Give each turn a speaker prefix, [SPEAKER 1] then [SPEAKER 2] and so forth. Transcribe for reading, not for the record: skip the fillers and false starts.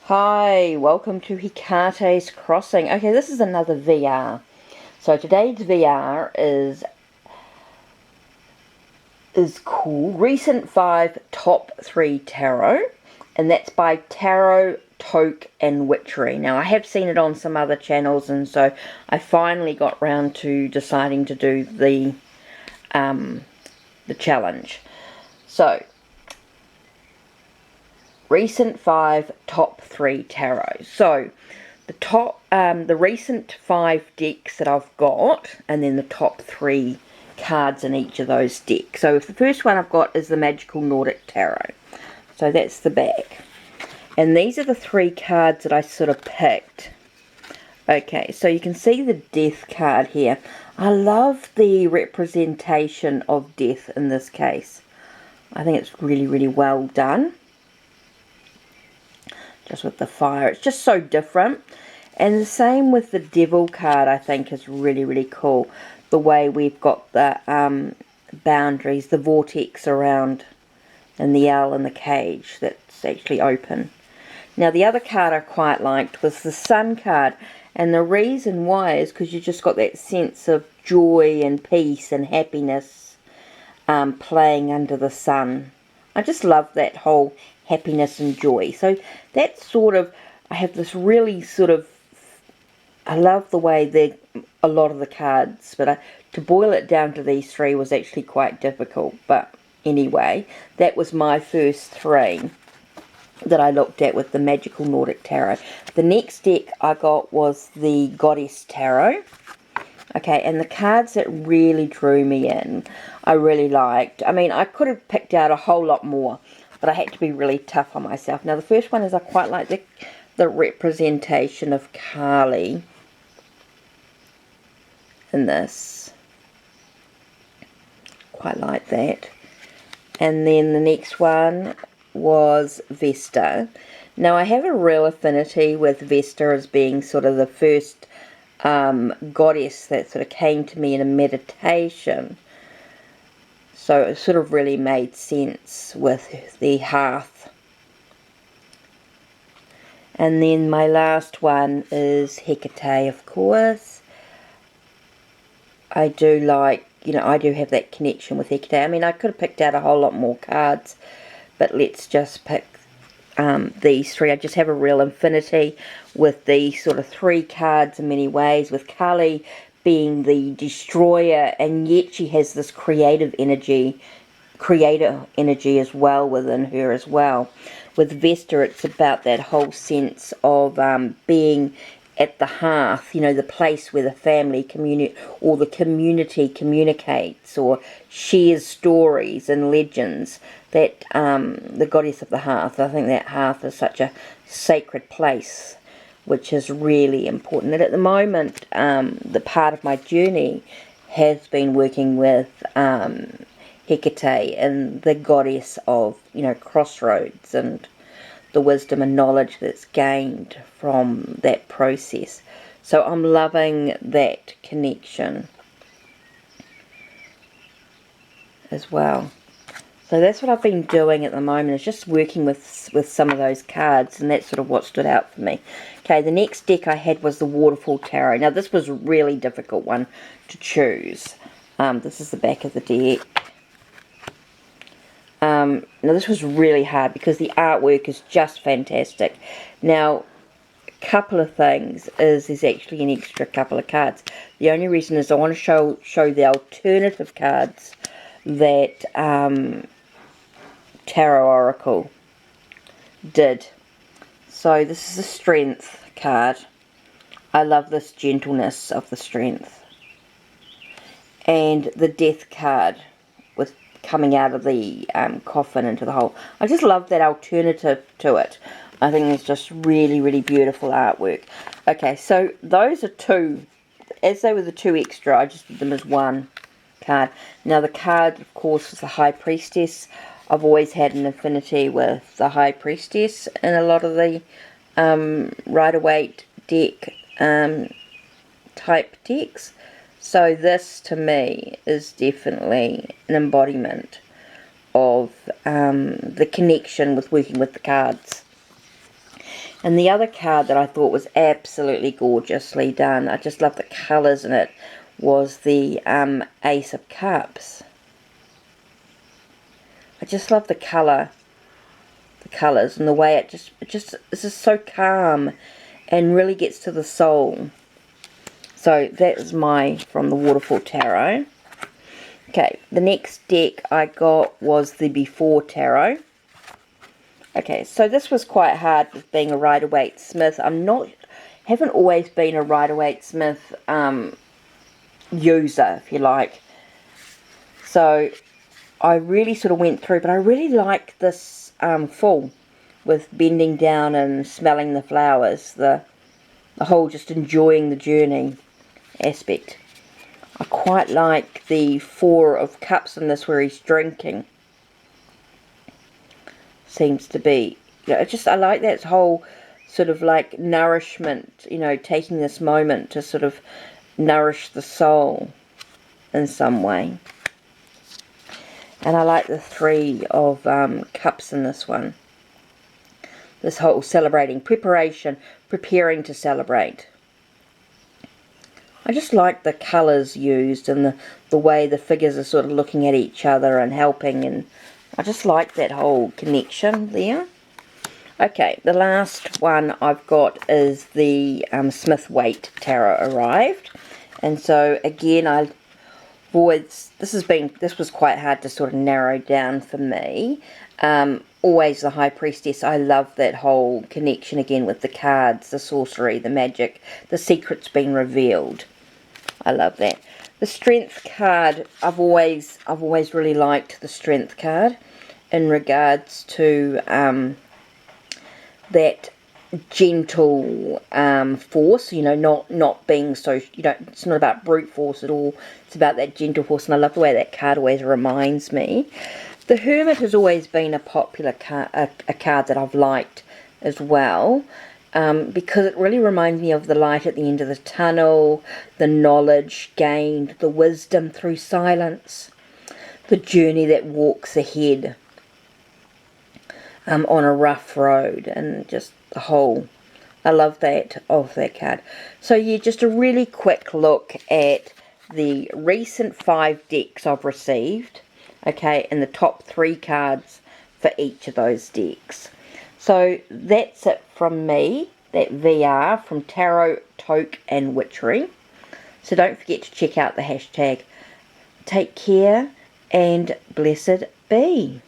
[SPEAKER 1] Hi, welcome to HeKate's Crossing. Okay, this is another VR. So today's VR is called Recent 5 Top 3 Tarot, and that's by Tarot, Toke and Witchery. Now I have seen it on some other channels, and so I finally got round to deciding to do the challenge. So Recent 5 Top 3 Tarot. So the recent 5 decks that I've got, and then the top 3 cards in each of those decks. So the first one I've got is the Magical Nordic Tarot. So that's the back. And these are the 3 cards that I sort of picked. Okay, so you can see the Death card here. I love the representation of death in this case. I think it's really, really well done. Just with the fire, it's just so different. And the same with the Devil card, I think is really, really cool. The way we've got the boundaries, the vortex around, and the owl in the cage that's actually open. Now the other card I quite liked was the Sun card, and the reason why is because you just got that sense of joy and peace and happiness playing under the sun. I just love that whole happiness and joy. So that's sort of, I have this really sort of, I love the way a lot of the cards, but to boil it down to these 3 was actually quite difficult. But anyway, that was my first 3 that I looked at with the Magical Nordic Tarot. The next deck I got was the Goddess Tarot. Okay, and the cards that really drew me in, I really liked. I mean, I could have picked out a whole lot more, but I had to be really tough on myself. Now, the first one is I quite like the representation of Kali in this. Quite like that. And then the next one was Vesta. Now, I have a real affinity with Vesta as being sort of the first goddess that sort of came to me in a meditation. So it sort of really made sense with the hearth. And then my last one is HeKate, of course. I do like, I do have that connection with HeKate. I mean, I could have picked out a whole lot more cards, but let's just pick these 3. I just have a real affinity with these sort of 3 cards in many ways, with Kali being the destroyer, and yet she has this creator energy as well within her as well. With Vesta, it's about that whole sense of being at the hearth, the place where the family or the community communicates or shares stories and legends. That the goddess of the hearth, I think that hearth is such a sacred place, which is really important. And at the moment, the part of my journey has been working with HeKate and the goddess of, crossroads and the wisdom and knowledge that's gained from that process. So I'm loving that connection as well. So that's what I've been doing at the moment, is just working with some of those cards, and that's sort of what stood out for me. Okay, the next deck I had was the Waterfall Tarot. Now this was a really difficult one to choose. This is the back of the deck. Now this was really hard because the artwork is just fantastic. Now, a couple of things is there's actually an extra couple of cards. The only reason is I want to show the alternative cards that Tarot Oracle did. So this is the Strength card. I love this gentleness of the Strength. And the Death card with coming out of the coffin into the hole. I just love that alternative to it. I think it's just really, really beautiful artwork. Okay, so those are 2. As they were the 2 extra, I just did them as 1 card. Now the card, of course, was the High Priestess. I've always had an affinity with the High Priestess in a lot of the Rider-Waite deck type decks. So this, to me, is definitely an embodiment of the connection with working with the cards. And the other card that I thought was absolutely gorgeously done, I just love the colours in it, was the Ace of Cups. I just love the colours and the way it's just so calm and really gets to the soul. So that is from the Waterfall Tarot. Okay, the next deck I got was the Before Tarot. Okay, so this was quite hard with being a Rider-Waite Smith. Haven't always been a Rider-Waite Smith user, if you like. So I really sort of went through, but I really like this full with bending down and smelling the flowers, the whole just enjoying the journey aspect. I quite like the Four of Cups in this where he's drinking. Seems to be, I like that whole sort of like nourishment, taking this moment to sort of nourish the soul in some way. And I like the Three of Cups in this one. This whole celebrating, preparing to celebrate. I just like the colours used and the way the figures are sort of looking at each other and helping, and I just like that whole connection there. Okay, the last one I've got is the Smith-Waite Tarot arrived. And so again, this was quite hard to sort of narrow down for me. Always the High Priestess. I love that whole connection again with the cards, the sorcery, the magic, the secrets being revealed. I love that. The Strength card, I've always really liked the Strength card in regards to that gentle force, not being so, it's not about brute force at all. It's about that gentle force, and I love the way that card always reminds me. The Hermit has always been a popular card, a card that I've liked as well, because it really reminds me of the light at the end of the tunnel, the knowledge gained, the wisdom through silence, the journey that walks ahead on a rough road, and just the whole, I love that of that card. So yeah, just a really quick look at the recent 5 decks I've received, okay, and the top 3 cards for each of those decks. So that's it from me, that VR from Tarot, Toke and Witchery. So don't forget to check out the hashtag. Take care and blessed be.